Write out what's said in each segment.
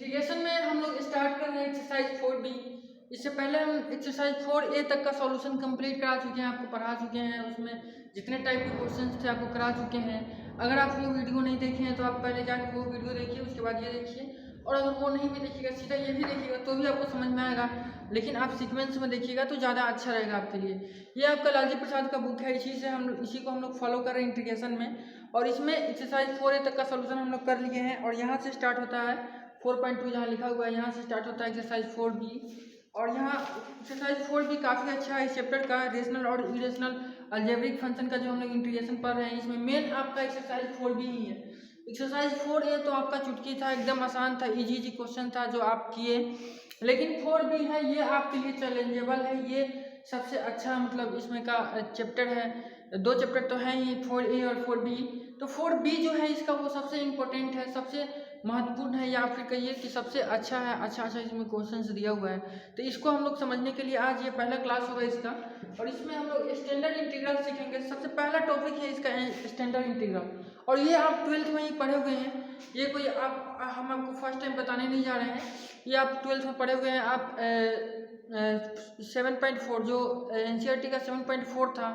Integration में हम लोग स्टार्ट कर रहे हैं एक्सरसाइज 4B। इससे पहले हम एक्सरसाइज 4A तक का सॉल्यूशन कंप्लीट करा चुके हैं, आपको पढ़ा चुके हैं। उसमें जितने टाइप के क्वेश्चंस थे आपको करा चुके हैं। अगर आप वो वीडियो नहीं देखे हैं तो आप पहले जाकर वो वीडियो देखिए, उसके बाद ये देखिए। और अगर वो नहीं भी देखिएगा, सीधा ये भी देखिएगा तो भी आपको समझ में आएगा। लेकिन आप सीक्वेंस में देखिएगा तो ज़्यादा अच्छा रहेगा आपके लिए। ये आपका लालजी प्रसाद का बुक है, इसी को हम लोग फॉलो कर रहे हैं इंटीग्रेशन में। और इसमें एक्सरसाइज 4A तक का सोल्यूशन हम लोग कर लिए हैं। और यहाँ से स्टार्ट होता है 4.2, जहाँ लिखा हुआ है यहाँ से स्टार्ट होता है एक्सरसाइज 4B। और यहाँ एक्सरसाइज 4B काफ़ी अच्छा है इस चैप्टर का। रेशनल और इरेशनल अलजेब्रिक फंक्शन का जो हम लोग इंटीग्रेशन पढ़ रहे हैं, इसमें मेन आपका एक्सरसाइज 4B ही है। एक्सरसाइज 4A तो आपका चुटकी था, एकदम आसान था, इजी क्वेश्चन था जो आप किए। लेकिन 4B है, ये आपके लिए चैलेंजेबल है। ये सबसे अच्छा मतलब इसमें का चैप्टर है। दो चैप्टर तो हैं ही, 4A और 4B। तो 4B जो है इसका वो सबसे इम्पोर्टेंट है, सबसे महत्वपूर्ण है, या फिर कहिए कि सबसे अच्छा है। अच्छा इसमें क्वेश्चंस दिया हुआ है। तो इसको हम लोग समझने के लिए आज ये पहला क्लास होगा इसका। और इसमें हम लोग स्टैंडर्ड इंटीग्रल सीखेंगे। सबसे पहला टॉपिक है इसका स्टैंडर्ड इंटीग्रल। और ये आप 12th में ही पढ़े हुए हैं। ये कोई हम आपको फर्स्ट टाइम बताने नहीं जा रहे हैं। ये आप 12th में पढ़े हुए हैं। आप 7.4 जो NCERT का 7.4 था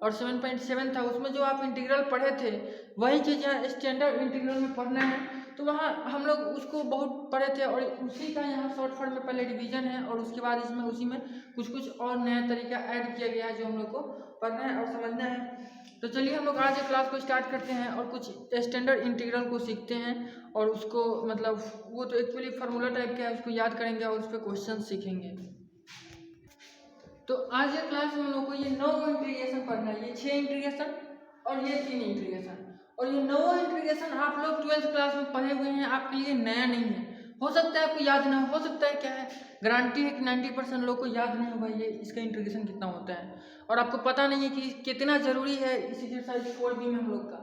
और 7.7 था, उसमें जो आप इंटीग्रल पढ़े थे वही चीज़ यहाँ स्टैंडर्ड इंटीग्रल में पढ़ना है। तो वहाँ हम लोग उसको बहुत पढ़े थे और उसी का यहाँ शॉर्ट फॉर्म में पहले रिवीजन है। और उसके बाद इसमें उसी में कुछ और नया तरीका ऐड किया गया है जो हम लोग को पढ़ना है और समझना है। तो चलिए हम लोग आज के क्लास को स्टार्ट करते हैं और कुछ स्टैंडर्ड इंटीग्रल को सीखते हैं। और उसको मतलब वो तो एक्चुअली फार्मूला टाइप का है, उसको याद करेंगे और उस पर क्वेश्चन सीखेंगे। तो आज के क्लास में हम लोग को ये 9 इंटीग्रेशन पढ़ना है। ये 6 इंटीग्रेशन और ये 3 इंटीग्रेशन। और ये 9 इंटीग्रेशन आप लोग 12th क्लास में पढ़े हुए हैं, आपके लिए नया नहीं है। हो सकता है आपको याद ना हो सकता है, क्या है गारंटी है कि 90% लोग को याद नहीं होगा ये इसका इंटीग्रेशन कितना होता है। और आपको पता नहीं है कि कितना ज़रूरी है इस एक्सरसाइज 4B में हम लोग का।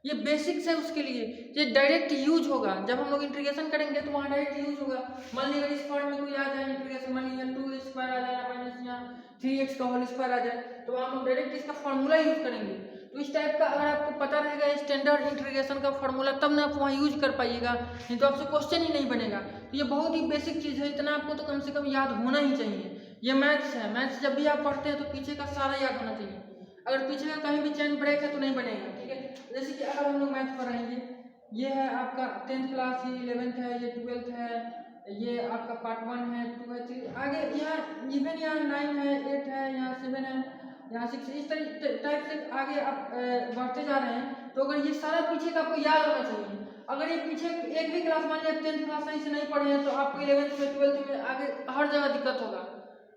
ये बेसिक्स है उसके लिए। ये डायरेक्ट यूज होगा जब हम लोग इंटीग्रेशन करेंगे, तो वहाँ डायरेक्ट यूज होगा। मान लीजिए इस फॉर्म में कोई आ जाए इंटीग्रेशन, मान लीजिए 2 स्क्वायर आ जाए माइनस यहाँ 3x का होल स्क्वायर आ जाए, तो हम लोग डायरेक्ट इसका फॉर्मूला यूज करेंगे। तो इस टाइप का अगर आपको पता रहेगा स्टैंडर्ड इंटीग्रेशन का फॉर्मूला, तब ना आप वहाँ यूज कर पाइएगा, नहीं तो आपसे क्वेश्चन ही नहीं बनेगा। तो ये बहुत ही बेसिक चीज़ है, इतना आपको तो कम से कम याद होना ही चाहिए। ये मैथ्स है, मैथ्स जब भी आप पढ़ते हैं तो पीछे का सारा याद होना चाहिए। अगर पीछे का कहीं भी चेन ब्रेक है तो नहीं बनेगा, ठीक है। जैसे कि अगर हम लोग मैथ पढ़ाएंगे, ये है आपका 10th क्लास, ये 11th है, ये 12th है, ये आपका पार्ट 1 है, 2 है, 3 आगे यहाँ इवन यहाँ 9 है, 8 है, यहाँ 7 है, यहाँ 6, इस टाइप से आगे आप बढ़ते जा रहे हैं। तो अगर ये सारा पीछे का आपको याद होना चाहिए। अगर ये पीछे एक भी क्लास मान लिया 10th क्लास सही से नहीं पढ़े हैं, तो आपको 11th में 12th में आगे हर जगह दिक्कत होगा।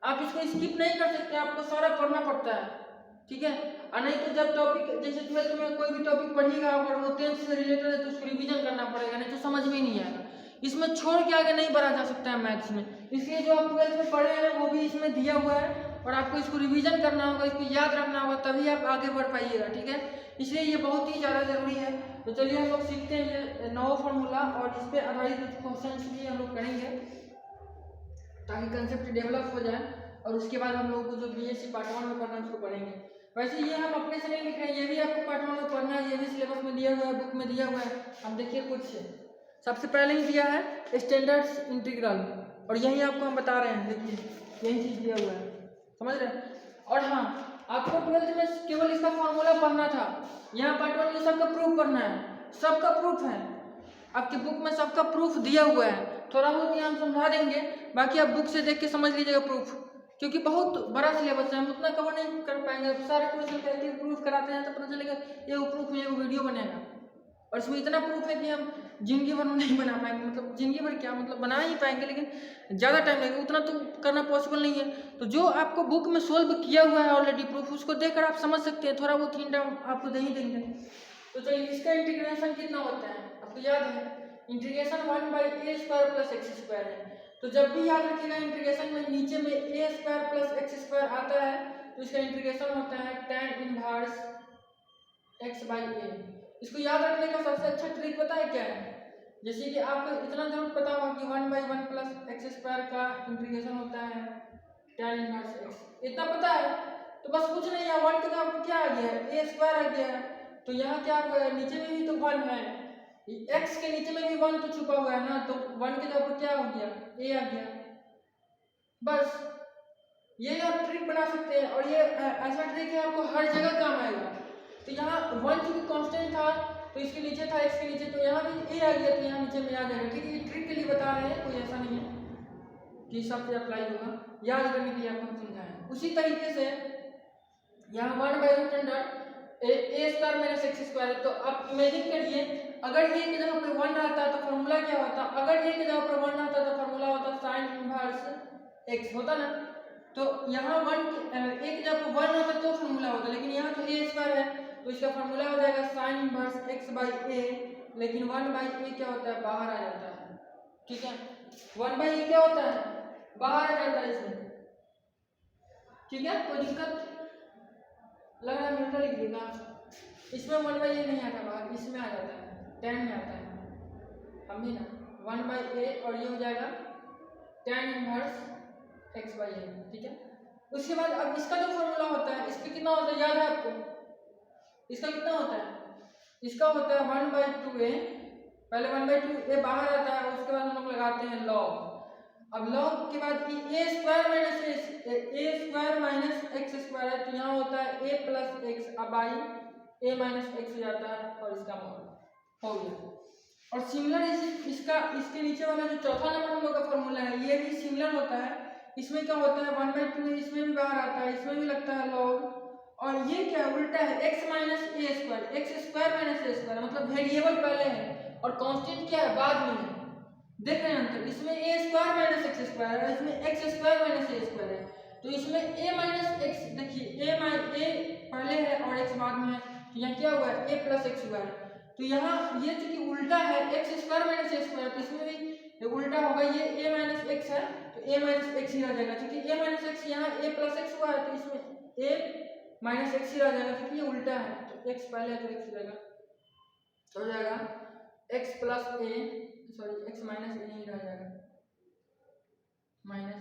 आप इसको स्किप नहीं कर सकते, आपको सारा पढ़ना पड़ता है, ठीक है। और नहीं तो जब टॉपिक जैसे 12th में कोई भी टॉपिक पढ़िएगा और वो 10th से रिलेटेड है तो उसको रिवीजन करना पड़ेगा, नहीं तो समझ में ही नहीं आएगा। इसमें छोड़ के आगे नहीं बढ़ा जा सकता है मैथ्स में। इसलिए जो आप 12th में पढ़े हैं वो भी इसमें दिया हुआ है और आपको इसको रिवीजन करना होगा, इसको याद रखना होगा, तभी आप आगे बढ़ पाइएगा, ठीक है। इसलिए ये बहुत ही ज़्यादा जरूरी है। तो चलिए हम लोग सीखते हैं ये 9 फॉर्मूला और इस पर आधारित क्वेश्चन भी हम लोग करेंगे ताकि कंसेप्ट डेवलप हो जाए। और उसके बाद हम लोग को जो BSc पार्ट 1 में पढ़ना है उसको पढ़ेंगे। वैसे ये हम अपने से नहीं लिख रहे हैं, ये भी आपको पार्ट 1 में पढ़ना है, ये भी सिलेबस में दिया हुआ है, बुक में दिया हुआ है। हम देखिए कुछ सबसे पहले ही दिया है स्टैंडर्ड इंटीग्रल, और यही आपको हम बता रहे हैं। देखिए यही चीज़ दिया हुआ है, समझ रहे हैं। और हाँ, आपको 12th में केवल इसका फॉर्मूला पढ़ना था। यहाँ पार्ट 1 में सबका प्रूफ पढ़ना है, सबका प्रूफ है आपकी बुक में, सबका प्रूफ दिया हुआ है। थोड़ा बहुत यहाँ हम समझा देंगे, बाकी आप बुक से देख के समझ लीजिएगा प्रूफ, क्योंकि बहुत बड़ा सिलेबस है, हम उतना कवर नहीं कर पाएंगे। सारे क्वेश्चन करके प्रूफ कराते हैं तो पता चलेगा ये प्रूफ में वो वीडियो बनेगा। और इसमें इतना प्रूफ है कि हम जिंदगी भर नहीं बना पाएंगे, मतलब जिंदगी भर क्या मतलब बना ही पाएंगे, लेकिन ज़्यादा टाइम लगेगा, उतना तो करना पॉसिबल नहीं है। तो जो आपको बुक में सोल्व किया हुआ है ऑलरेडी प्रूफ, उसको देखकर आप समझ सकते हैं। थोड़ा बहुत हिंट आपको दे ही देंगे। तो चलिए इसका इंटीग्रेशन कितना होता है आपको याद है, इंटीग्रेशन 1/a² + x² है। तो जब भी याद रखिएगा इंटीग्रेशन में नीचे में a² + x² आता है तो इसका इंटीग्रेशन होता है tan इनवर्स x/a। इसको याद रखने का सबसे अच्छा ट्रिक पता है क्या है, जैसे कि आपको इतना जरूर पता होगा कि 1/1 + x² का इंटीग्रेशन होता है tan इनवर्स x, इतना पता है। तो बस कुछ नहीं है, 1 के तो आपको क्या आ गया है a² आ गया है। तो यहाँ क्या नीचे में भी तो 1 है, x के नीचे में भी 1 तो छुपा हुआ है ना, तो 1 के तो आपको क्या a आ गया। बस ये आप ट्रिक बना सकते हैं और ये ऐसा ट्रिक है आपको हर जगह काम आएगा। तो यहाँ 1 चूंकि कांस्टेंट था तो इसके नीचे था x के नीचे, तो यहाँ भी a आ गया तो यहाँ नीचे में आ जाएगा। ठीक है, ये ट्रिक के लिए बता रहे हैं, कोई ऐसा नहीं है कि सबसे अप्लाई होगा, याद करने के लिए आपको समझाएं। उसी तरीके से यहाँ 1/√a² - x² है। तो आप इमेजिन करिए अगर a की जगह पे 1 रहता तो फॉर्मूला क्या होता, अगर a की जगह पर 1 रहता तो फॉर्मूला होता sin इनवर्स x होता ना। तो यहाँ 1 a की जगह पर 1 होता तो फॉर्मूला होता, लेकिन यहाँ तो a² है तो इसका फॉर्मूला हो जाएगा sin इनवर्स x/a, लेकिन 1/a क्या होता है, बाहर आ जाता है। ठीक है, 1/a क्या होता है, बाहर आ जाता है इसमें। ठीक है, कोई दिक्कत लग रहा है मिलता लिखिएगा, इसमें 1/a नहीं आता बाहर, इसमें आ जाता है, tan में आता है, हम भी ना 1/a और ये हो जाएगा tan इनवर्स x/a। ठीक है, उसके बाद अब इसका जो फॉर्मूला होता है, इसका कितना होता है याद है आपको, इसका कितना होता है, इसका होता है 1/2a, पहले 1/2a बाहर आता है, उसके बाद हम लोग लगाते हैं log। अब log के बाद a² - x² है तो यहाँ होता है a + x, अब a - x हो जाता है और इसका मॉड हो गया। और सिमिलर इसका इसके नीचे वाला जो चौथा नंबर हम लोग का फॉर्मूला है ये भी सिमिलर होता है। इसमें क्या होता है 1/2, इसमें भी बाहर आता है, इसमें भी लगता है log, और ये क्या उल्टा है x - a², x² - a², मतलब वेरिएबल पहले है और कांस्टेंट क्या है बाद में है। देख रहे हैं अंतर, इसमें a² - x² है, इसमें x² - a² है। तो इसमें a - x, देखिए a पहले है और x बाद में है, तो यहाँ क्या हुआ है a + x हुआ है। तो यहाँ ये चूंकि उल्टा है x² - a², तो इसमें भी उल्टा होगा, ये a - x है तो a - x ही रह जाएगा, क्योंकि a - x यहाँ a + x हुआ है तो इसमें a - x ही रह जाएगा, क्योंकि ये उल्टा है तो x पहले है तो x रहेगा, हो जाएगा x + a, sorry x - a ही रह जाएगा, -a।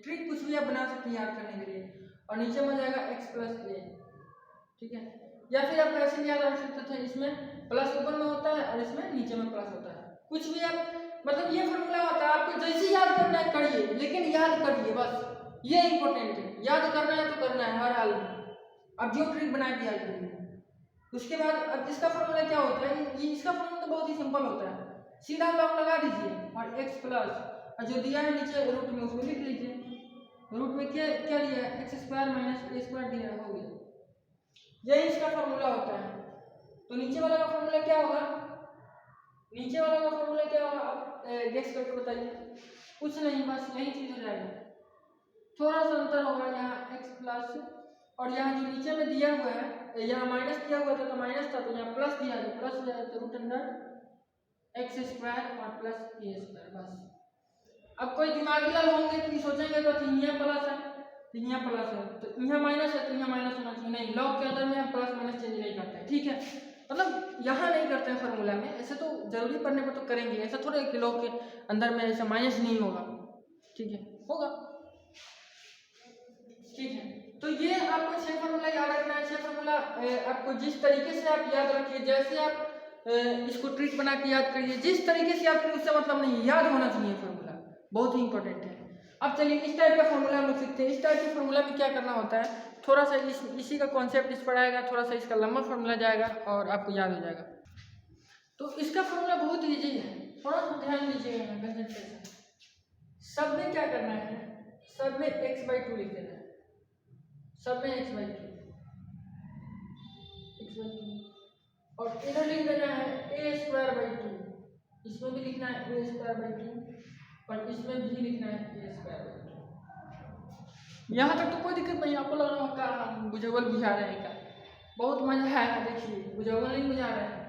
ट्रिक कुछ भी आप बना सकते हैं याद करने के लिए, और नीचे में जाएगा x + a। ठीक है, या फिर आप ऐसे याद रख सकते थे, इसमें प्लस ऊपर में होता है और इसमें नीचे में प्लस होता है, कुछ भी आप मतलब ये फॉर्मूला होता है, आपको जैसे याद करना है करिए, लेकिन याद करिए, बस ये इंपॉर्टेंट है, याद करना है तो करना है हर हाल में। अब जो ट्रिक बना के याद करिए। उसके बाद अब इसका फॉर्मूला क्या होता है, ये इसका फॉर्मूला तो बहुत ही सिंपल होता है, सीधा लॉग लगा दीजिए और x प्लस और जो दिया है नीचे रूट में उसको लिख लीजिए। रूट में क्या क्या दिया है, x² - a² दिया है, हो गया। यही इसका फॉर्मूला होता है। तो नीचे वाला का फॉर्मूला क्या होगा, नीचे वाला का फॉर्मूला क्या होगा, आप गेस करके बताइए। कुछ नहीं, बस यही चीज हो जाएगा, थोड़ा सा अंतर होगा, यहाँ x प्लस और यहाँ जो नीचे में दिया हुआ है, यहाँ माइनस दिया हुआ था तो माइनस था, तो यहाँ प्लस दिया है तो प्लस हो जाएगा, तो √x² और प्लस a²। बस अब कोई दिमागी लाल होंगे तो सोचेंगे तो यहाँ प्लस है तो यहाँ प्लस है, तो यहाँ माइनस है तो यहाँ माइनस होना चाहिए, नहीं, लॉग के अंदर में हम प्लस माइनस चेंज नहीं करते हैं। ठीक है, मतलब यहाँ नहीं करते हैं फॉर्मूला में, ऐसे तो जरूरी पड़ने पर तो करेंगे, ऐसा थोड़ा कि लॉग के अंदर में ऐसा माइनस नहीं होगा। ठीक है, होगा। ठीक है, तो ये आपको 6 फॉर्मूला याद रखना है। 6 फॉर्मूला आपको जिस तरीके से आप याद रखिए, जैसे आप इसको ट्रिक बना के याद करिए, जिस तरीके से याद करिए उससे मतलब नहीं, याद होना चाहिए फॉर्मूला, बहुत ही इंपॉर्टेंट है। अब चलिए इस टाइप का फॉर्मूला हम लोग सीखते हैं। इस टाइप के फॉर्मूला में क्या करना होता है, थोड़ा सा इसी का कॉन्सेप्ट इस पर आएगा, थोड़ा सा इसका लंबा फॉर्मूला जाएगा और आपको याद हो जाएगा। तो इसका फॉर्मूला बहुत ईजी है, थोड़ा सा ध्यान दीजिएगा, कंसंट्रेशन। सब में क्या करना है, सब में x/2 लिख देना है, सब में x/2 और इधर लिख देना है a²/2, इसमें भी लिखना है a²/2 और इसमें भी लिखना है a²/2। यहाँ तक तो कोई दिक्कत नहीं, आपको लग रहा होगा बुझावल बुझा रहे हैं, का बहुत मजा आया, देखिए बुझावल नहीं बुझा रहे हैं।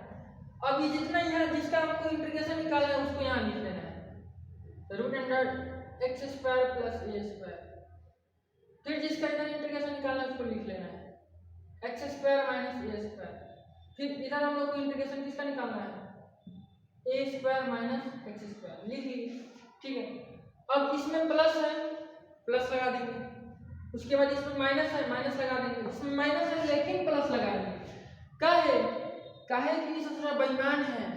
अब ये जितना यहाँ जिसका आपको इंटीग्रेशन निकालना है उसको यहाँ लिख लेना है, √x² + a²। फिर जिसका इधर इंटीग्रेशन निकालना है उसको लिख लेना है x² - a²। फिर इधर हम लोग को इंटीग्रेशन किसका निकालना है, a² - x², लिख लीजिए। ठीक है, अब इसमें प्लस है, प्लस लगा देंगे, उसके बाद इसमें माइनस है, माइनस लगा देंगे, इसमें माइनस है लेकिन प्लस लगा देंगे। काहे कि ये थोड़ा बेईमान है,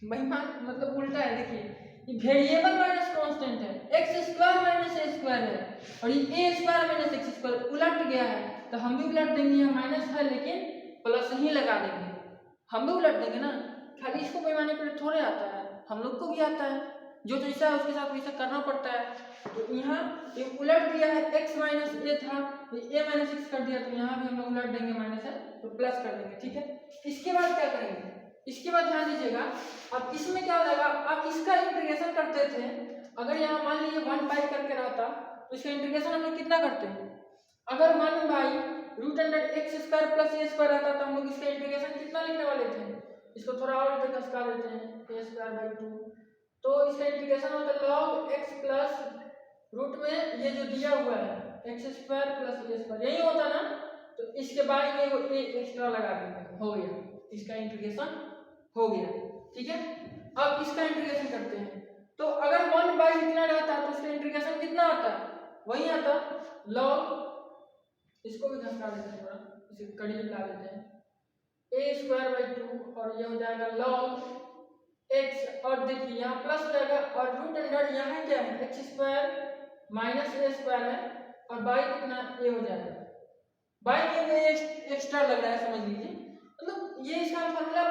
बेईमान मतलब उल्टा है। देखिए ये वेरिएबल माइनस कांस्टेंट है, एक्स स्क्वायर माइनस ए स्क्वायर है और ये ए स्क्वायर माइनस एक्स स्क्वायर उलट गया है, तो हम भी उलट देंगे, यहाँ माइनस है लेकिन प्लस ही लगा देंगे, हम भी उलट देंगे ना। खाली इसको पैमाने के लिए थोड़े आता है, हम लोग को भी आता है, जो जैसा है उसके साथ वैसा करना पड़ता है। तो यहाँ ये उलट दिया है, x माइनस ए था a माइनस एक्स कर दिया, तो यहाँ भी हम लोग उलट देंगे, माइनस है तो प्लस कर देंगे, ठीक है। इसके बाद क्या करेंगे, इसके बाद ध्यान दीजिएगा, अब इसमें क्या हो जाएगा, आप इसका इंटीग्रेशन करते थे, अगर यहाँ मान लीजिए 1 करके रहता तो इसका इंटीग्रेशन हम लोग कितना करते हैं, अगर 1/√x² प्लस ए स्क्वायर रहता तो हम लोग इसका इंटीग्रेशन कितना लिखने वाले थे, इसको थोड़ा और इधर घसका देते हैं, a²/2, तो इसका इंटीग्रेशन होता है log x प्लस रूट में ये जो दिया हुआ है x² प्लस ए स्क्वायर, यही होता ना, तो इसके बाद में वो ए एक्स्ट्रा लगा देंगे, हो गया, इसका इंटीग्रेशन हो गया, ठीक है। अब इसका इंटीग्रेशन करते हैं, तो अगर 1 इतना रहता तो इसका इंटीग्रेशन कितना आता, वही आता log, इसको भी घसका देते हैं थोड़ा, इसे करीब ला देते हैं, a²/2 और ये हो जाएगा log x, और देखिए यहाँ प्लस हो जाएगा और रूट अंडर यहाँ क्या है x² माइनस ए स्क्वायर है और बाई कितना a हो जाएगा, बाई में एक्स्ट्रा लग रहा है, समझ लीजिए, मतलब ये इसका फॉर्मूला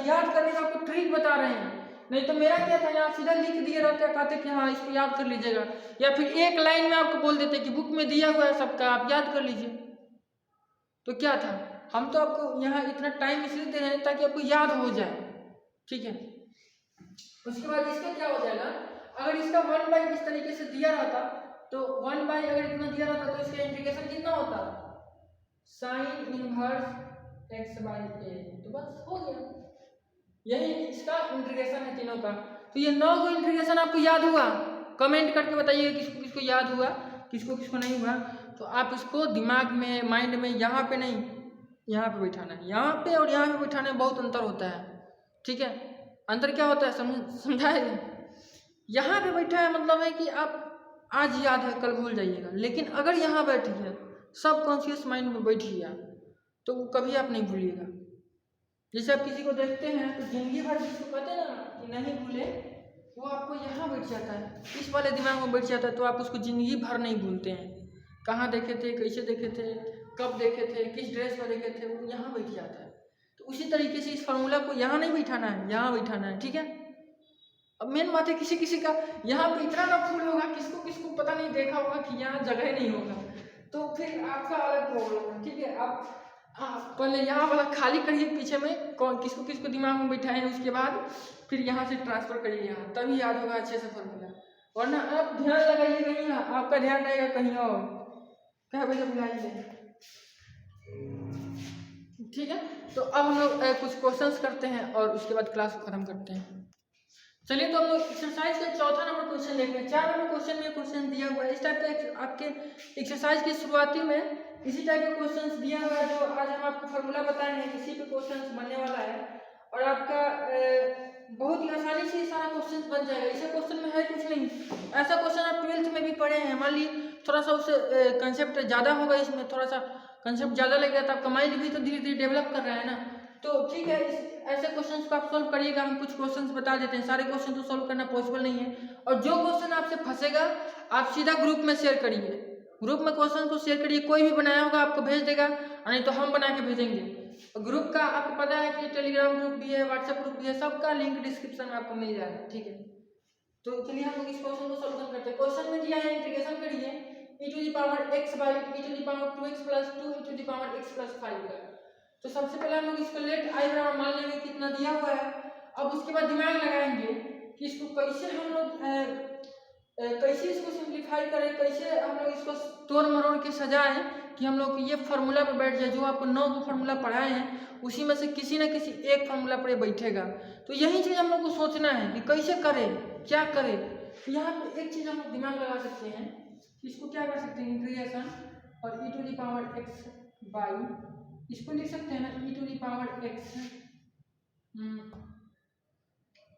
याद करने का आपको ट्रिक बता रहे हैं, नहीं तो मेरा क्या था, यहाँ सीधा लिख दिए रहते, कहते कि हाँ इसको याद कर लीजिएगा, या फिर एक लाइन में आपको बोल देते कि बुक में दिया हुआ है सबका, आप याद कर लीजिए, तो क्या था, हम तो आपको यहाँ इतना टाइम इसलिए दे रहे हैं ताकि आपको याद हो जाए, ठीक है। उसके बाद इसका क्या हो जाएगा, अगर इसका 1 इस तरीके से दिया रहता तो 1 अगर इतना दिया रहता तो इसका इंटीग्रेशन कितना होता, साइन इनवर्स x/a, तो बस हो गया, यही इसका इंटीग्रेशन है तीनों का। तो ये 9 को इंटीग्रेशन आपको याद हुआ, कमेंट करके बताइए किसको किसको याद हुआ, किसको किसको नहीं हुआ। तो आप इसको दिमाग में, माइंड में, यहाँ पे नहीं यहाँ पे बैठाना है, यहाँ पे और यहाँ पे बैठाने में बहुत अंतर होता है, ठीक है। अंतर क्या होता है समझाए, यहाँ पे बैठा है मतलब है कि आप आज याद है कल भूल जाइएगा, लेकिन अगर यहाँ बैठी है सब कॉन्शियस माइंड में बैठी है तो वो कभी आप नहीं भूलिएगा। जैसे आप किसी को देखते हैं तो जिंदगी भर जिसको कहते हैं ना कि नहीं भूले, वो आपको यहाँ बैठ जाता है, इस वाले दिमाग में बैठ जाता है, तो आप उसको जिंदगी भर नहीं भूलते हैं, कहाँ देखे थे, कैसे देखे थे, कब देखे थे, किस ड्रेस में देखे थे, वो यहाँ बैठ जाता है। तो उसी तरीके से इस फार्मूला को यहाँ नहीं बैठाना है, यहाँ बैठाना है, ठीक है। अब मेन बात है किसी किसी का यहाँ पे इतना ना फूल होगा, किसको किसको पता नहीं देखा होगा कि यहाँ जगह नहीं होगा, तो फिर आपका अलग प्रॉब्लम है, ठीक है। आप पहले यहाँ वाला खाली करिए, पीछे में कौन किसको किसको दिमाग में बैठाएं, उसके बाद फिर यहाँ से ट्रांसफर करिए यहाँ, तभी याद होगा अच्छे से फार्मूला, वरना आप ध्यान लगाइए कहीं, आपका ध्यान रहेगा कहीं और, क्या बजे बुलाइए, ठीक है। तो अब हम लोग कुछ क्वेश्चंस करते हैं और उसके बाद क्लास को खत्म करते हैं। चलिए तो हम लोग एक्सरसाइज का चौथा नंबर क्वेश्चन देख रहे हैं। 4 नंबर क्वेश्चन में क्वेश्चन दिया हुआ है, इस टाइप का आपके एक्सरसाइज की शुरुआती में इसी टाइप का क्वेश्चंस दिया हुआ है, जो आज हम आपको फार्मूला बताएंगे, इसी पे क्वेश्चंस बनने वाला है और आपका बहुत ही आसानी से सारा क्वेश्चन बन जाएगा। इसे क्वेश्चन में है कुछ नहीं, ऐसा क्वेश्चन आप 12th में भी पढ़े हैं, मान ली थोड़ा सा उससे कंसेप्ट ज़्यादा होगा, इसमें थोड़ा सा कंसेप्ट ज़्यादा लगेगा, तो आपका माइंड भी तो धीरे धीरे डेवलप कर रहा है ना, तो ठीक है। ऐसे क्वेश्चंस को आप सोल्व करिएगा, हम कुछ क्वेश्चंस बता देते हैं, सारे क्वेश्चन तो सोल्व करना पॉसिबल नहीं है, और जो क्वेश्चन आपसे फंसेगा आप सीधा ग्रुप में शेयर करिए, ग्रुप में क्वेश्चन को शेयर करिए, कोई भी बनाया होगा आपको भेज देगा, नहीं तो हम बना के भेजेंगे। ग्रुप का आपको पता है कि टेलीग्राम ग्रुप भी है, व्हाट्सएप ग्रुप भी है, सबका लिंक डिस्क्रिप्शन में आपको मिल जाएगा, ठीक है। तो चलिए हम लोग इस क्वेश्चन को सॉल्व करते हैं। क्वेश्चन में दिया है, इंटीग्रेशन करिए e⁻x/e⁻2x + 2e⁻x + 5 का। तो सबसे पहले हम लोग इसको लेट आई बराबर मान लेंगे कितना दिया हुआ है। अब उसके बाद दिमाग लगाएंगे कि इसको कैसे हम लोग कैसे इसको सिंप्लीफाई करें, कैसे हम लोग इसको तोड़ मरोड़ के सजाएं कि हम लोग ये फार्मूला पे बैठ जाए। जो आपको 9 को फार्मूला पढ़ाए हैं उसी में से किसी न किसी एक फार्मूला पर बैठेगा, तो यही चीज़ हम लोग को सोचना है कि कैसे करें, क्या करें। तो यहाँ पे एक चीज़ हम लोग दिमाग लगा सकते हैं, इसको क्या कर सकते हैं, इंटीग्रेशन और e⁻x बाई, इसको लिख सकते हैं ना e⁻x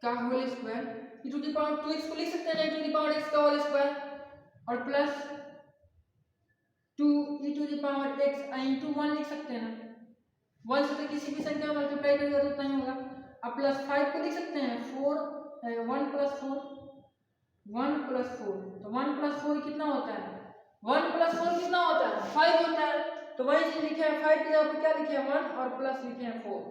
का होल स्क्वायर, e⁻2x को लिख सकते हैं ना e⁻x का होल स्क्वायर, और प्लस 2e⁻x इंटू 1 लिख सकते हैं ना, 1 से तो किसी भी संख्या में मल्टीप्लाई करेगा तो उतना ही होगा। अब प्लस 5 को लिख सकते हैं 4 1 + 4 1+4, तो 1+4 कितना होता है? 1+4 कितना होता है? 5 होता है। तो वही चीज लिखे हैं, 5 की जगह पे क्या लिखे हैं? 1 और प्लस लिखे हैं 4।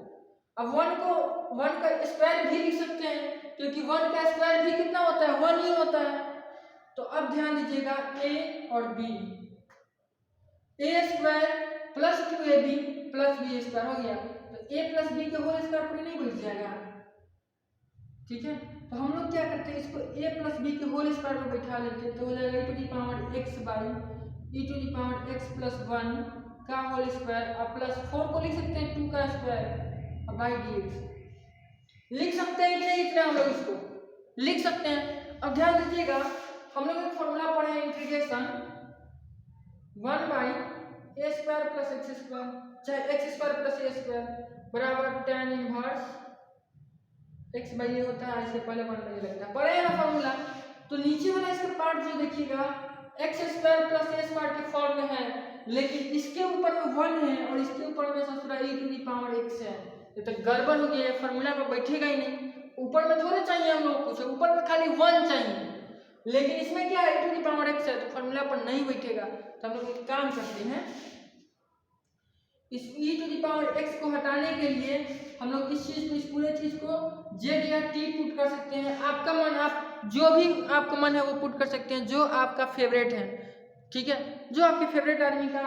अब 1 को 1 का स्क्वायर भी लिख सकते हैं, क्योंकि 1 का स्क्वायर भी कितना होता है? 1 ही होता है। तो अब ध्यान दीजिएगा, a और b, a² plus 2ab plus b square हो गया। तो a प्लस b के होल स्क्वायर पर नहीं बच जाएगा? ठीक है, तो हम लोग क्या करते हैं, इसको a प्लस b के होल स्क्वायर में बैठा लेते हैं। तो हो जाएगा e⁻x प्लस 1 का होल स्क्वायर, और प्लस 4 को लिख सकते हैं 2 का स्क्वायर और बाई dx। लिख सकते हैं कि नहीं? इतना हम लोग इसको लिख सकते हैं। अब ध्यान दीजिएगा, हम लोग एक फॉर्मूला पढ़े हैं, इंटीग्रेशन 1/a² प्लस x², चाहे x² प्लस a² बराबर tan इनवर्स x/a होता है। इससे पहले बनने लगता है, पढ़े ना फॉर्मूला। तो नीचे वाला इसका पार्ट जो देखिएगा x² प्लस a² के फॉर्म में है, लेकिन इसके ऊपर में 1 है और इसके ऊपर में ससुरा e⁻x है। ये तो गड़बड़ हो गया है, फॉर्मूला पर बैठेगा ही नहीं। ऊपर में थोड़े चाहिए हम लोग कुछ, ऊपर में खाली 1 चाहिए, लेकिन इसमें क्या है? e⁻x है, तो फॉर्मूला पर नहीं बैठेगा। तो हम लोग एक काम करते हैं, इस e⁻x को हटाने के लिए हम लोग इस चीज को, इस पूरे चीज को z या t पुट कर सकते हैं। आपका मन, आप जो भी आपका मन है वो पुट कर सकते हैं, जो आपका फेवरेट है। ठीक है, जो आपके फेवरेट आदमी का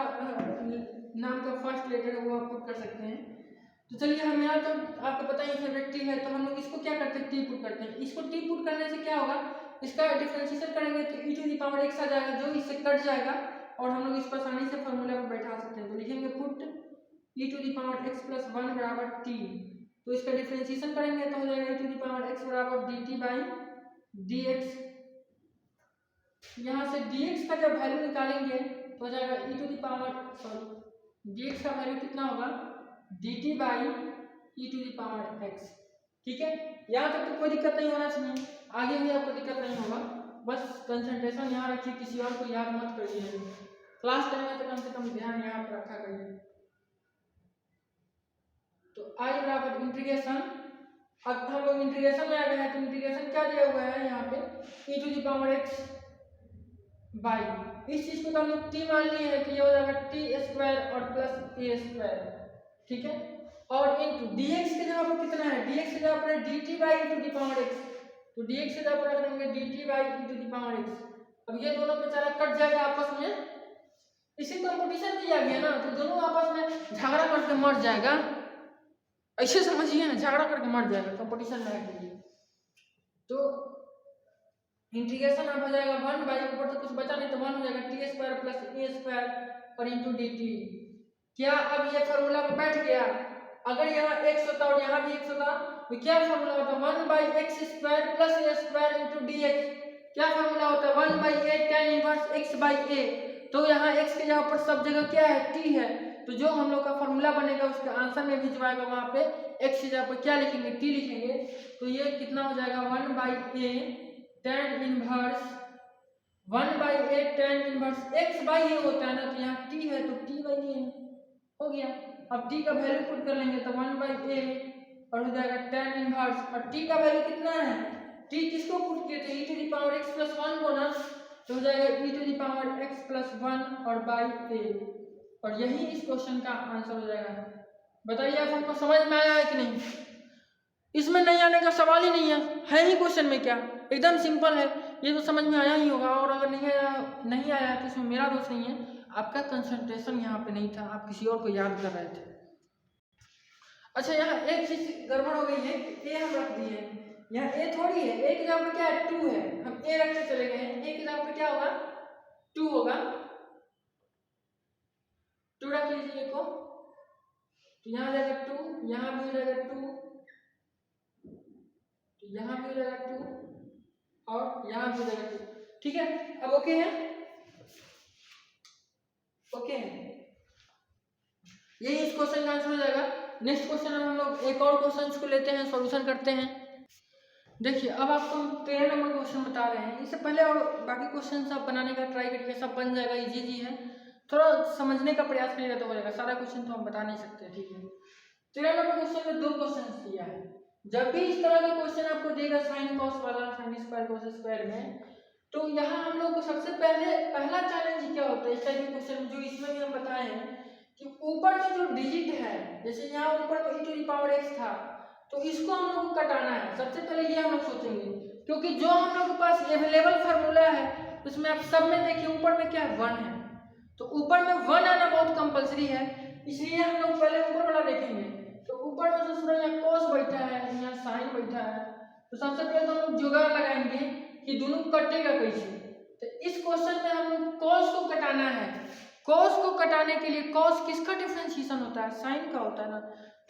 नाम का फर्स्ट लेटर है वो आप पुट कर सकते हैं। तो चलिए, हमें तो आपको पता ही फेवरेट टी है, तो हम लोग इसको क्या करते हैं? टी पुट करते हैं। इसको टी पुट करने से क्या होगा? इसका डिफरेंशिएशन करेंगे तो e⁻x आ जाएगा, जो इससे कट जाएगा और हम लोग इसको आसानी से फॉर्मूला पर बैठा सकते हैं। तो लिखेंगे पुट e⁻x प्लस 1 बराबर t। तो इसका डिफरेंशिएशन करेंगे तो हो जाएगा e⁻x बराबर dt बाई dx। यहाँ से dx का जब वैल्यू निकालेंगे तो हो जाएगा dx का वैल्यू कितना होगा? dt by e⁻x। ठीक है, यहाँ तक तो कोई दिक्कत नहीं होना चाहिए, आगे भी आपको दिक्कत नहीं होगा। बस कंसंट्रेशन यहाँ रखिए, किसी और को याद मत करिए। क्लास टाइम में तो कम से कम ध्यान यहाँ पर रखा करिए। तो i बराबर इंटीग्रेशन, अब हम लोग इंटीग्रेशन में आ गए हैं, तो इंटीग्रेशन क्या दिया हुआ है यहाँ पे? e⁻x बाई, इस चीज को तो हम लोग t मान लिए हैं कि ये हो जाएगा t² और प्लस a²। ठीक है, और इंटू dx के जगह पर कितना है? dx के जगह पर dt बाई e⁻x, तो dx के जगह पर रख देंगे dt बाई e⁻x। अब ये दोनों बेचारा कट जाएगा आपस में, इसी कंपटीशन दिया गया ना, तो दोनों आपस में झगड़ा करके मर जाएगा। ऐसे समझिए ना, झगड़ा करके मर जाएगा कंपटीशन में के लिए। तो इंटीग्रेशन अब हो जाएगा 1 बाई, ऊपर तो कुछ बचा नहीं, तो 1 हो जाएगा t² प्लस a² और इंटू dt। क्या अब ये फॉर्मूला पर बैठ गया? अगर यहाँ x होता और यहाँ भी x होता तो क्या फॉर्मूला होता? 1/x² plus a² into dx। क्या फॉर्मूला होता है? 1/a tan inverse x/a। तो यहाँ x के जगह पर सब जगह क्या है? t है। तो जो हम लोग का फॉर्मूला बनेगा उसके आंसर में भी जो आएगा वहाँ पे x की जगह पर क्या लिखेंगे? t लिखेंगे। तो ये कितना हो जाएगा? 1/a tan inverse 1/a tan inverse x/a होता है ना, तो यहाँ t है तो t/a हो गया। अब t का वैल्यू पुट कर लेंगे तो 1/a और हो जाएगा tan इनवर्स, और t का वैल्यू कितना है? t किसको पुट किए थे? e⁻x प्लस 1 को ना, तो हो जाएगा e⁻x प्लस 1 और बाई a, और यही इस क्वेश्चन का आंसर हो जाएगा। बताइए आप हमको समझ में आया है कि नहीं? इसमें नहीं आने का सवाल ही नहीं है ही क्वेश्चन में क्या, एकदम सिंपल है। ये तो समझ में आया ही होगा, और अगर नहीं आया तो इसमें मेरा दोष नहीं है, आपका कंसंट्रेशन यहाँ पे नहीं था, आप किसी और को याद कर रहे थे। अच्छा, यहाँ एक चीज गड़बड़ हो गई है, ए हम रख दिए, यहाँ ए थोड़ी है, ए की जगह पे क्या है? 2 है, हम ए रखते चले गए हैं, ए की जगह पे क्या होगा? 2 होगा। 2 रख लीजिए को, तो यहाँ जाएगा 2, यहाँ भी हो जाएगा 2, तो यहाँ भी हो जाएगा 2 और यहाँ भी हो जाएगा 2। ठीक है, अब ओके है? ओके है, यही इस क्वेश्चन का आंसर हो जाएगा। नेक्स्ट क्वेश्चन हम लोग एक और क्वेश्चन को लेते हैं, सॉल्यूशन करते हैं। देखिए, अब आपको हम 13 नंबर क्वेश्चन बता रहे हैं। इससे पहले और बाकी क्वेश्चन सब बनाने का ट्राई करिए, सब बन जाएगा, इजी जी है, थोड़ा समझने का प्रयास करिएगा तो हो जाएगा। सारा क्वेश्चन तो हम बता नहीं सकते। ठीक है, 13 नंबर क्वेश्चन में 2 क्वेश्चन दिया है। जब भी इस तरह का क्वेश्चन आपको देगा साइन कॉस वाला, साइन स्क्वायर कॉस स्क्वायर में, तो यहाँ हम लोग को सबसे पहला चैलेंज क्या होता है इस टाइप के क्वेश्चन, जो इसमें भी हम बताए हैं कि ऊपर में जो डिजिट है, जैसे यहाँ ऊपर में e⁻x था, तो इसको हम लोग को कटाना है। सबसे पहले ये हम लोग सोचेंगे, क्योंकि जो हम लोग के पास अवेलेबल फार्मूला है उसमें आप सब में देखिए ऊपर में क्या है 1 है, तो ऊपर में 1 आना बहुत कंपलसरी है, इसलिए हम लोग पहले ऊपर वाला देखेंगे। तो ऊपर में दूसरा यहाँ cos बैठा है, यहाँ sin बैठा है, तो सबसे पहले तो हम लोग जुगाड़ लगाएंगे कि दोनों कटेगा कैसे। तो इस क्वेश्चन में हम लोग cos को कटाना है। cos को कटाने के लिए cos किसका डिफरेंशिएशन होता है, sin का होता है ना,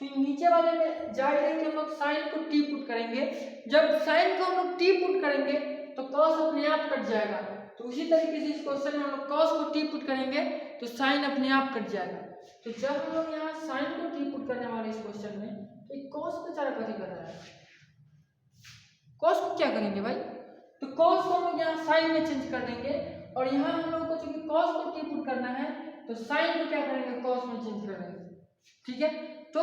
तो नीचे वाले में जाहिर है कि हम लोग sin को t पुट करेंगे। जब sin को हम लोग t पुट करेंगे तो cos अपने आप कट जाएगा, तो उसी तरीके से इस क्वेश्चन में हम लोग cos को t पुट करेंगे तो sin अपने आप कट जाएगा। तो जब हम लोग यहाँ sin को t पुट करने वाले इस क्वेश्चन में, तो एक cos बेचारा कथी कर रहा है, cos को क्या करेंगे भाई, तो cos को हम लोग यहाँ sin में चेंज कर देंगे, और यहाँ हम लोग को चूंकि cos को t पुट करना है तो sin को क्या करेंगे cos में चेंज कर देंगे। ठीक है, तो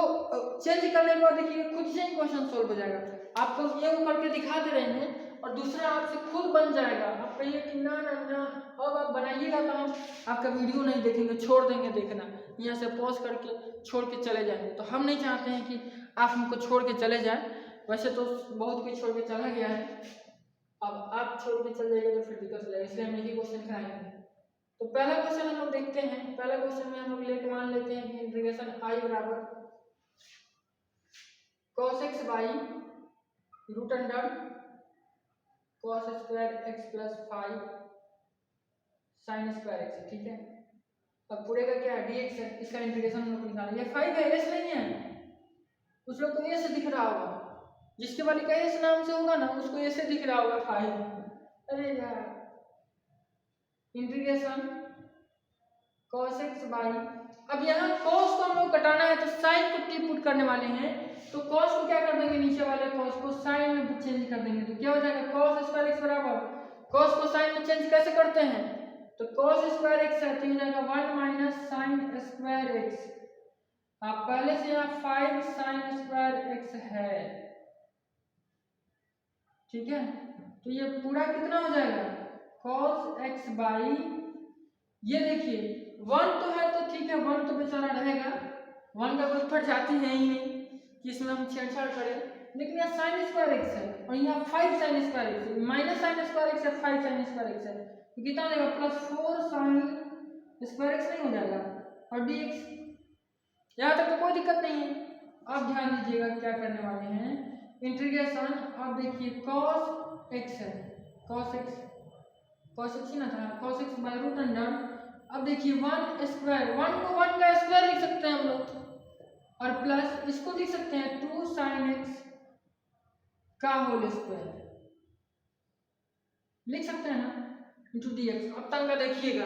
चेंज करने के बाद देखिए खुद से ही क्वेश्चन सोल्व हो जाएगा। आपको ये वो करके दिखा दे रहे हैं और दूसरा आपसे खुद बन जाएगा। आप कहिए कि ना ना ना अब आप बनाइएगा तो हम आपका वीडियो नहीं देखेंगे, छोड़ देंगे देखना, यहाँ से पॉज करके छोड़ के चले जाएंगे। तो हम नहीं चाहते हैं कि आप हमको छोड़ के चले जाए, वैसे तो बहुत कुछ छोड़ के चला गया है, अब आप छोड़ के चल जाएगा तो फिर दिक्कत हो जाएगा, इसलिए हम यही क्वेश्चन कराएंगे। तो पहला क्वेश्चन हम लोग देखते हैं। पहला क्वेश्चन में हम लोग लेके मान लेते हैं कि इंटीग्रेशन I बराबर cos x by root under cos square x plus 5 sin square x। ठीक है, अब पूरे का क्या है dx है, इसका इंटीग्रेशन हम लोग निकालेंगे। ये 5 है, s नहीं है, उस लोग को s दिख रहा होगा, जिसके वाली का s नाम से होगा ना उसको s से दिख रहा होगा 5। अरे यार, इंटीग्रेशन cos x बाई, अब यहाँ cos को हम लोग कटाना है तो sin को t पुट करने वाले हैं, तो cos को क्या कर देंगे, नीचे वाले cos को sin में चेंज कर देंगे, तो क्या हो जाएगा cos स्क्वायर x बराबर, cos को sin में चेंज कैसे करते हैं, तो cos स्क्वायर x है तो हो जाएगा 1 माइनस sin स्क्वायर x। आप पहले से यहाँ 5 sin स्क्वायर x है, ठीक है, तो ये पूरा कितना हो जाएगा cos x बाई, ये देखिए 1 तो है तो ठीक है, 1 तो बेचारा रहेगा, 1 का कोई फट जाती है ही नहीं कि इसमें हम छेड़छाड़ करें, लेकिन यहाँ sin स्क्वायर x है और यहाँ 5 sin square x, minus sin square x है 5 sin स्क्वायर x है, तो कितना हो जाएगा प्लस 4 sin स्क्वायर x नहीं हो जाएगा, और dx। यहाँ तक तो कोई दिक्कत नहीं है। अब ध्यान दीजिएगा क्या करने वाले हैं, इंटीग्रेशन, अब देखिए cos x है, cos x ही ना था, cos x by root under, अब देखिए 1 स्क्वायर, 1 को 1 का स्क्वायर लिख सकते हैं हम लोग, और प्लस इसको लिख सकते हैं 2 sin x का होल स्क्वायर, लिख सकते हैं ना, इंटू dx। अब तक का देखिएगा,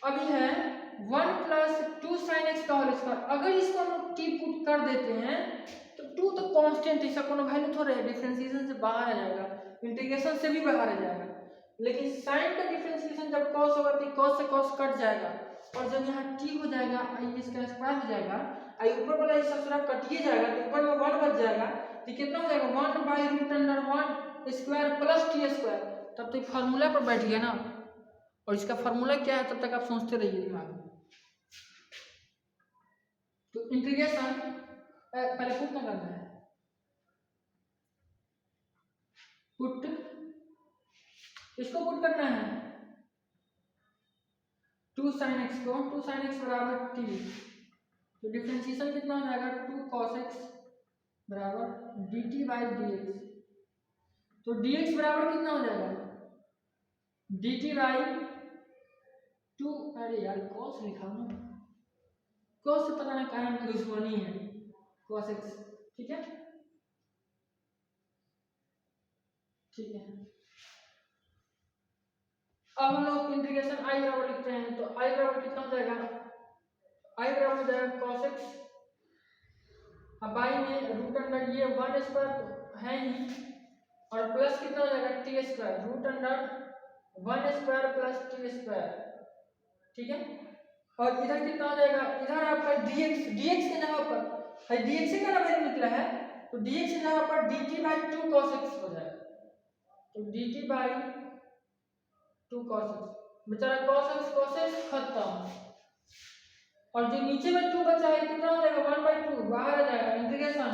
अभी है 1 प्लस 2 sin x का होल स्क्वायर, अगर इसको हम लोग t पुट कर देते हैं तो 2 तो कांस्टेंट, इसका कोनो वैल्यू थोड़ा है, डिफरेंशिएशन से बाहर आ जाएगा, इंटीग्रेशन से भी बाहर आ जाएगा, लेकिन sin का डिफरेंशिएशन जब cos होगा तो cos से cos कट जाएगा, और जब यहाँ t हो जाएगा i इसका स्क्वायर हो जाएगा, आई ऊपर वाला इस सबसे कटिए जाएगा तो ऊपर में 1 बच जाएगा, तो कितना हो जाएगा 1 by root under 1 square plus t square, तब तक फार्मूला पर बैठ गया ना, और इसका फार्मूला क्या है तब तक आप सोचते रहिए दिमाग में। तो इंटीग्रेशन पहले पुट ना करना है, पुट, इसको पुट करना है 2 sin x को, 2 sin x बराबर t, तो डिफरेंशिएशन कितना हो जाएगा 2 cos x बराबर dt बाई dx, तो dx बराबर कितना हो जाएगा dt बाई 2, अरे यार cos लिखा हूँ, cos से पता नहीं कहाँ में दुश्मनी है, cos x, ठीक है ठीक है। अब हम लोग इंटीग्रेशन i बराबर लिखते हैं, तो i बराबर कितना हो जाएगा, i बराबर हो जाएगा cos x, अब i में रूट अंडर ये 1 स्क्वायर है ही, और प्लस कितना हो जाएगा t square, root under 1 square plus t square, ठीक है, और इधर कितना हो जाएगा, इधर आपका dx, dx के जगह पर dx का वैल्यू निकला है, तो dx की जगह पर dt बाई 2 cos x हो जाएगा, तो dt बाई 2 cos x बेचारा cos x खत्म। और जो नीचे में 2 बचा है कितना हो जाएगा 1/2 बाहर आ जाएगा integration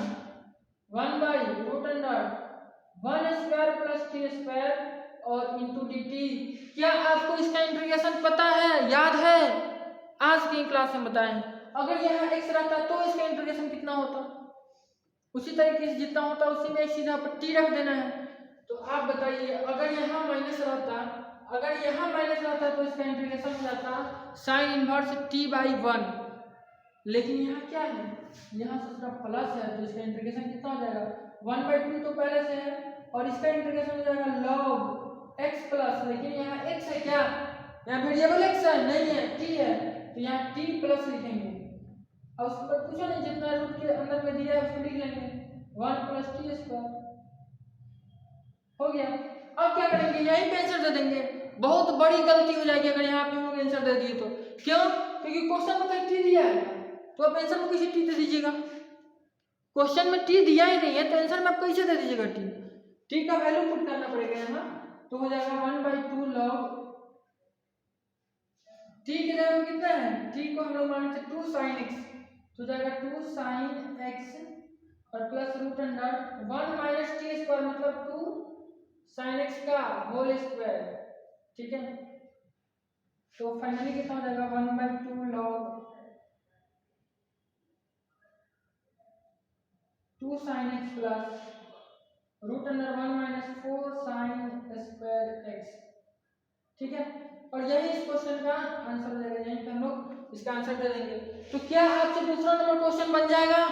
1/√(1 square plus t square और इंटू dt। क्या आपको इसका इंटीग्रेशन पता है, याद है? आज की क्लास में बताएं। अगर यहाँ x रहता तो इसका इंटीग्रेशन कितना होता? उसी तरीके से जितना होता उसी में एक सीधा पर t रख देना है। तो आप बताइए अगर यहाँ माइनस रहता तो इसका इंटीग्रेशन हो जाता साइन इनवर्स t/1। लेकिन यहाँ क्या है, यहाँ से उसका प्लस है तो इसका इंटीग्रेशन कितना हो जाएगा 1/2 तो पहले से है और इसका इंटीग्रेशन हो जाएगा log x प्लस, लेकिन यहाँ x है क्या, यहाँ वेरिएबल x है नहीं है t है तो यहाँ t प्लस लिखेंगे और उसके बाद कुछ नहीं जितना रूट के अंदर में दिया है उसको लिख लेंगे 1 + t स्क्वायर हो गया। अब क्या करेंगे, यहीं पे आंसर दे देंगे। बहुत बड़ी गलती हो जाएगी अगर यहाँ पे हम लोग आंसर दे दिए तो। क्यों? क्योंकि क्वेश्चन में कहीं टी दिया है तो आप आंसर में कैसे टी दे दीजिएगा? क्वेश्चन में टी दिया ही नहीं है तो आंसर में आप कैसे दे दीजिएगा टी? टी का वैल्यू पुट करना पड़ेगा यहाँ, तो हो जाएगा 1/2 log टी की जगह कितना है, टी को हम लोग मान लेते 2 sin x तो जाएगा 2 sin x और प्लस √1 - t स्क्वायर मतलब 2 sin x का होल स्क्वायर। ठीक है, तो फाइनली कितना हो जाएगा 1/2 log 2 sin x plus √1 - 4 sin square x। ठीक है, और यही इस क्वेश्चन का आंसर हो जाएगा, यहीं पे हम लोग इसका आंसर दे देंगे। तो क्या आपसे दूसरा नंबर क्वेश्चन बन जाएगा?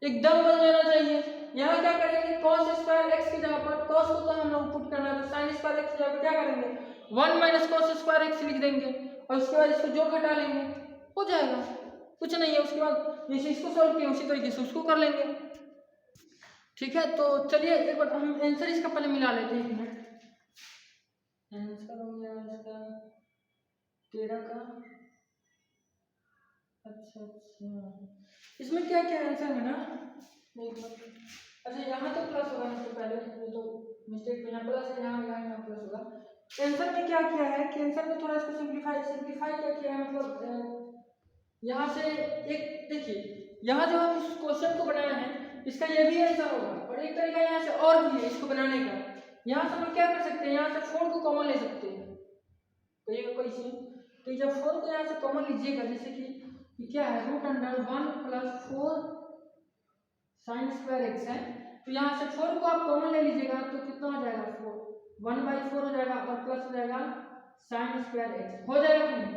एकदम बन जाना चाहिए। यहाँ क्या करेंगे, cos स्क्वायर x की जगह पर cos को तो हम लोग पुट करना है तो sin स्क्वायर x की जगह पर क्या करेंगे 1 - cos स्क्वायर x लिख देंगे और उसके बाद इसको जोड़ घटा लेंगे, हो जाएगा, कुछ नहीं है। उसके बाद जैसे इसको सॉल्व किया उसी तरीके से उसको कर लेंगे। ठीक है, तो चलिए एक बार हम आंसर इसका पहले मिला लेते हैं। 1 मिनट, आंसर हो गया इसका 13 का। अच्छा इसमें क्या क्या आंसर है ना, अच्छा यहाँ तो प्लस होगा ना, तो पहले ये तो मिस्टेक यहाँ प्लस है, यहाँ प्लस होगा। आंसर में क्या किया है कि आंसर में थोड़ा इसको सिंप्लीफाई क्या किया है, मतलब यहाँ से एक देखिए, यहाँ जो हम इस क्वेश्चन को बनाया है इसका ये भी आंसर होगा और एक तरीका यहाँ से और भी है इसको बनाने का। यहाँ से हम क्या कर सकते हैं, यहाँ से 4 को कॉमन ले सकते हैं, कैसे, तो जब 4 को यहाँ से कॉमन लीजिएगा, जैसे कि क्या है √1 + 4 sin स्क्वायर x है, तो यहाँ से 4 को आप कॉमन ले लीजिएगा तो कितना हो जाएगा 4 1/4 हो जाएगा और प्लस हो जाएगा sin स्क्वायर x, हो जाएगा कि नहीं?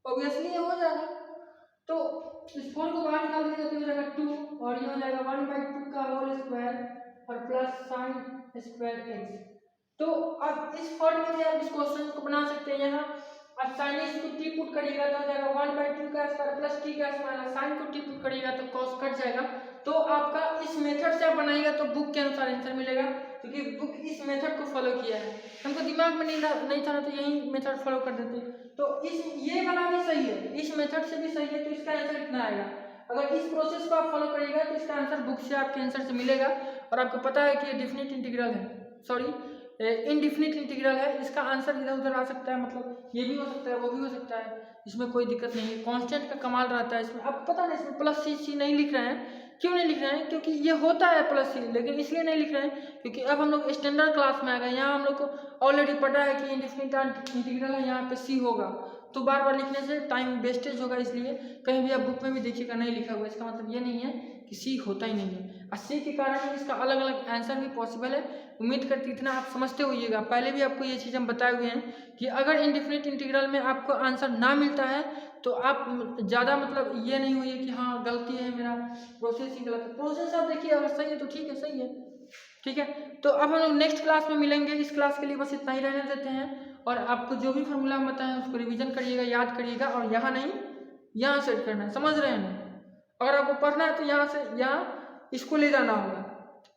ऑब्वियसली ये हो जाएगा। तो इस 4 को बाहर निकाल दीजिएगा तो हो जाएगा 2 और ये हो जाएगा 1/2 का होल स्क्वायर और प्लस sin स्क्वायर x। तो अब इस फॉर्म में आप इस क्वेश्चन को बना सकते हैं। यहाँ अब sin x को t पुट करिएगा तो हो जाएगा 1/2 का स्क्वायर प्लस t का स्क्वायर, sin को t पुट करिएगा तो cos कट जाएगा। तो आपका इस मेथड से आप बनाइएगा तो बुक के अनुसार आंसर मिलेगा, क्योंकि बुक इस मेथड को फॉलो किया है। हमको दिमाग में नहीं था तो यही मेथड फॉलो कर देते। तो ये वाला भी सही है, इस मेथड से भी सही है, तो इसका आंसर कितना आएगा? अगर इस प्रोसेस को आप फॉलो करिएगा तो इसका आंसर बुक से आपके आंसर से मिलेगा। और आपको पता है कि ये डेफिनेट इंटीग्रल है, सॉरी इनडिफिनिट इंटीग्रल है, इसका आंसर इधर उधर आ सकता है, मतलब ये भी हो सकता है वो भी हो सकता है, इसमें कोई दिक्कत नहीं है। कांस्टेंट का कमाल रहता है इसमें। अब पता नहीं इसमें प्लस सी नहीं लिख रहे हैं, क्यों नहीं लिख रहे हैं? क्योंकि ये होता है प्लस सी, लेकिन इसलिए नहीं लिख रहे हैं क्योंकि अब हम लोग स्टैंडर्ड क्लास में आ गए। यहाँ हम लोग को ऑलरेडी पता है कि इनडिफिनिट इंटीग्रल है, यहाँ पे सी होगा, तो बार बार लिखने से टाइम वेस्टेज होगा। इसलिए कहीं भी आप बुक में भी देखिएगा नहीं लिखा हुआ, इसका मतलब ये नहीं है कि सी होता ही नहीं है। और सी के कारण इसका अलग अलग आंसर भी पॉसिबल है। उम्मीद करती इतना आप समझते होइएगा। पहले भी आपको ये चीज़ हम बताए हुए हैं कि अगर इनडिफिनिट इंटीग्रल में आपको आंसर ना मिलता है तो आप ज़्यादा मतलब ये नहीं हुई कि हाँ गलती है, मेरा प्रोसेस ही गलत है। प्रोसेस आप देखिए अगर सही है तो ठीक है, सही है, ठीक है। तो अब हम लोग नेक्स्ट क्लास में मिलेंगे। इस क्लास के लिए बस इतना ही रहने देते हैं। और आपको जो भी फॉर्मूला हम बताएं उसको रिवीजन करिएगा, याद करिएगा, और यहाँ नहीं यहाँ सेट करना है, समझ रहे हैं? अगर आपको पढ़ना है तो यहाँ से यहाँ इसको ले जाना होगा,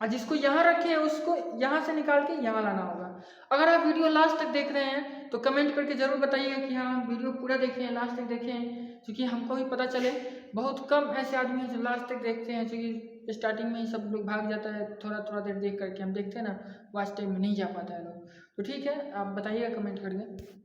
और जिसको यहाँ रखे हैं उसको यहाँ से निकाल के यहाँ लाना होगा। अगर आप वीडियो लास्ट तक देख रहे हैं तो कमेंट करके जरूर बताइएगा कि हाँ हम वीडियो पूरा देखे हैं, लास्ट तक देखे हैं, क्योंकि हमको भी पता चले। बहुत कम ऐसे आदमी हैं जो लास्ट तक देखते हैं, क्योंकि स्टार्टिंग में ही सब लोग भाग जाता है, थोड़ा थोड़ा देर देख करके हम देखते हैं ना, वाच टाइम में नहीं जा पाता है लोग। तो ठीक है, आप बताइएगा कमेंट करके।